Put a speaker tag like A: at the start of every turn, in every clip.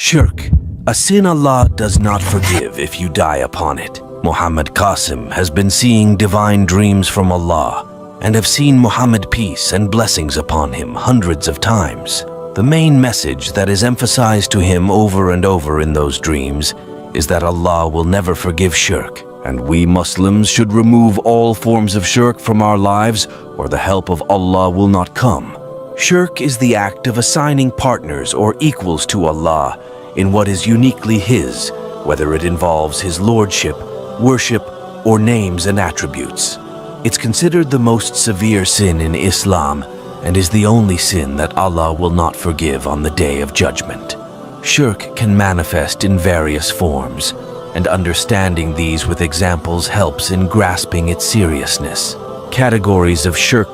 A: Shirk, a sin Allah does not forgive if you die upon it. Muhammad Qasim has been seeing divine dreams from Allah and have seen Muhammad peace and blessings upon him hundreds of times. The main message that is emphasized to him over and over in those dreams is that Allah will never forgive shirk, and we Muslims should remove all forms of shirk from our lives or the help of Allah will not come. Shirk is the act of assigning partners or equals to Allah in what is uniquely His, whether it involves His lordship, worship, or names and attributes. It's considered the most severe sin in Islam and is the only sin that Allah will not forgive on the Day of Judgment. Shirk can manifest in various forms, and understanding these with examples helps in grasping its seriousness. Categories of shirk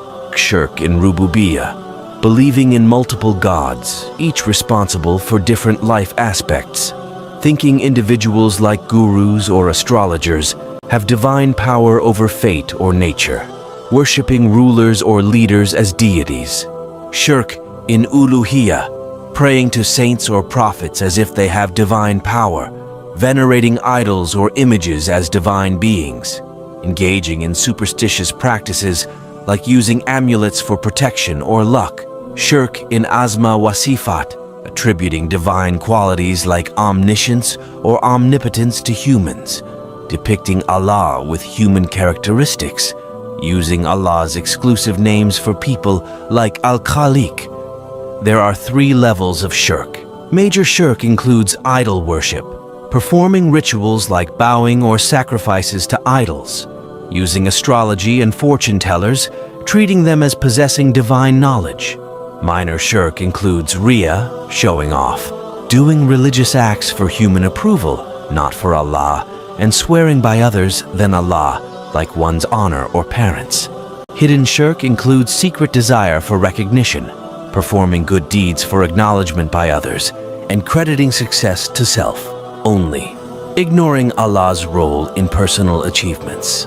A: in Rububiyyah, believing in multiple gods, each responsible for different life aspects. Thinking individuals like gurus or astrologers have divine power over fate or nature. Worshipping rulers or leaders as deities. Shirk in Uluhiyyah, praying to saints or prophets as if they have divine power. Venerating idols or images as divine beings. Engaging in superstitious practices like using amulets for protection or luck. Shirk in Asma wa Sifat, attributing divine qualities like omniscience or omnipotence to humans. Depicting Allah with human characteristics. Using Allah's exclusive names for people like Al-Khaliq. There are 3 levels of shirk. Major shirk includes idol worship, performing rituals like bowing or sacrifices to idols, using astrology and fortune tellers, treating them as possessing divine knowledge. Minor shirk includes riya, showing off, doing religious acts for human approval, not for Allah, and swearing by others than Allah, like one's honor or parents. Hidden shirk includes secret desire for recognition, performing good deeds for acknowledgement by others, and crediting success to self only, ignoring Allah's role in personal achievements.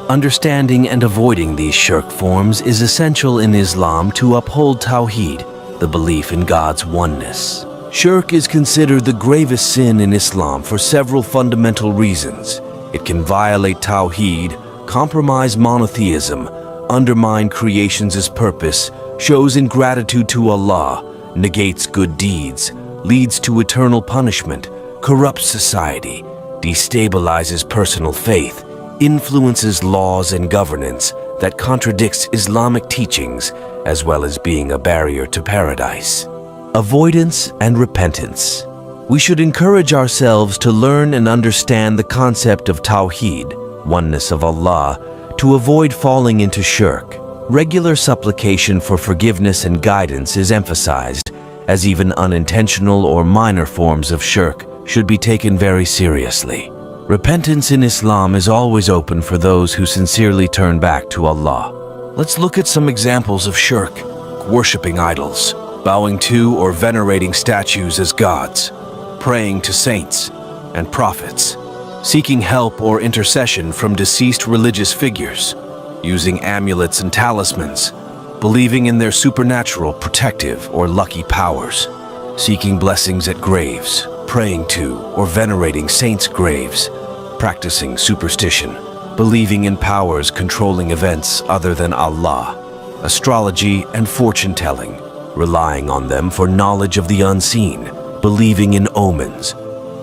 A: Understanding and avoiding these shirk forms is essential in Islam to uphold Tawheed, the belief in God's oneness. Shirk is considered the gravest sin in Islam for several fundamental reasons. It can violate Tawheed, compromise monotheism, undermine creation's purpose, shows ingratitude to Allah, negates good deeds, leads to eternal punishment, corrupts society, destabilizes personal faith, influences laws and governance that contradicts Islamic teachings, as well as being a barrier to paradise. Avoidance and repentance. We should encourage ourselves to learn and understand the concept of Tawheed, oneness of Allah, to avoid falling into shirk. Regular supplication for forgiveness and guidance is emphasized, as even unintentional or minor forms of shirk should be taken very seriously. Repentance in Islam is always open for those who sincerely turn back to Allah. Let's look at some examples of shirk. Worshipping idols, bowing to or venerating statues as gods, praying to saints and prophets, seeking help or intercession from deceased religious figures, using amulets and talismans, believing in their supernatural, protective, or lucky powers, seeking blessings at graves, praying to or venerating saints' graves, practicing superstition, believing in powers controlling events other than Allah, astrology and fortune-telling, relying on them for knowledge of the unseen, believing in omens,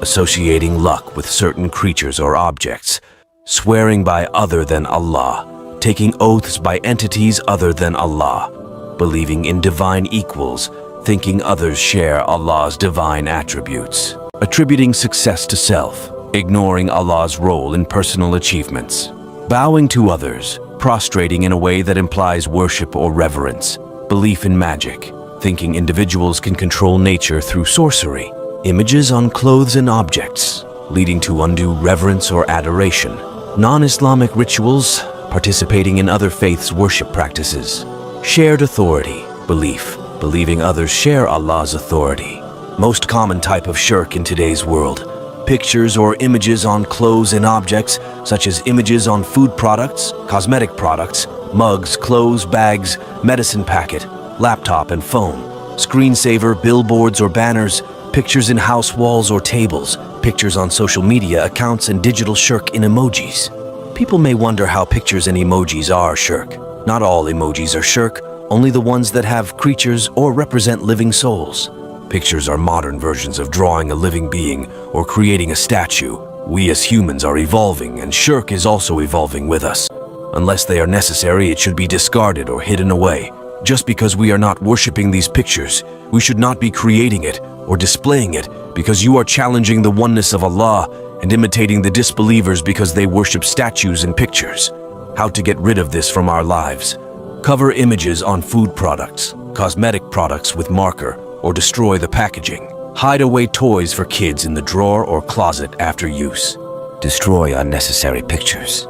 A: associating luck with certain creatures or objects, swearing by other than Allah, taking oaths by entities other than Allah, believing in divine equals, thinking others share Allah's divine attributes, attributing success to self, ignoring Allah's role in personal achievements, bowing to others, prostrating in a way that implies worship or reverence, belief in magic, thinking individuals can control nature through sorcery, images on clothes and objects, leading to undue reverence or adoration, non-Islamic rituals, participating in other faiths' worship practices, shared authority, believing others share Allah's authority. Most common type of shirk in today's world, pictures or images on clothes and objects, such as images on food products, cosmetic products, mugs, clothes, bags, medicine packet, laptop and phone, screensaver, billboards or banners, pictures in house walls or tables, pictures on social media accounts, and digital shirk in emojis. People may wonder how pictures and emojis are shirk. Not all emojis are shirk, only the ones that have creatures or represent living souls. Pictures are modern versions of drawing a living being or creating a statue. We as humans are evolving, and shirk is also evolving with us. Unless they are necessary, it should be discarded or hidden away. Just because we are not worshipping these pictures, we should not be creating it or displaying it, because you are challenging the oneness of Allah and imitating the disbelievers because they worship statues and pictures. How to get rid of this from our lives? Cover images on food products, cosmetic products with marker, or destroy the packaging. Hide away toys for kids in the drawer or closet after use. Destroy unnecessary pictures.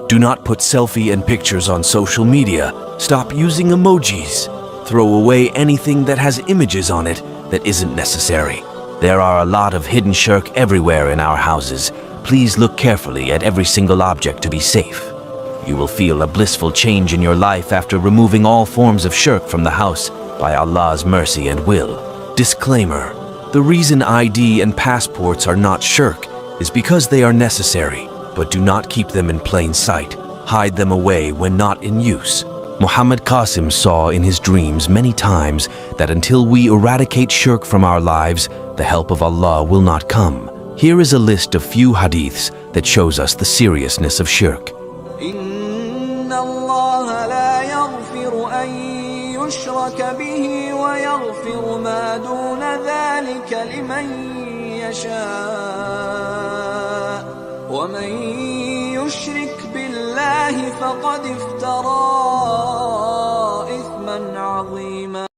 A: Do not put selfie and pictures on social media. Stop using emojis. Throw away anything that has images on it that isn't necessary. There are a lot of hidden shirk everywhere in our houses. Please look carefully at every single object to be safe. You will feel a blissful change in your life after removing all forms of shirk from the house by Allah's mercy and will. Disclaimer: the reason ID and passports are not shirk is because they are necessary, but do not keep them in plain sight. Hide them away when not in use. Muhammad Qasim saw in his dreams many times that until we eradicate shirk from our lives, the help of Allah will not come. Here is a list of few hadiths that shows us the seriousness of shirk.
B: إن الله لا يغفر أن يشرك به ويغفر ما دون ذلك لمن يشاء ومن يشرك بالله فقد افترى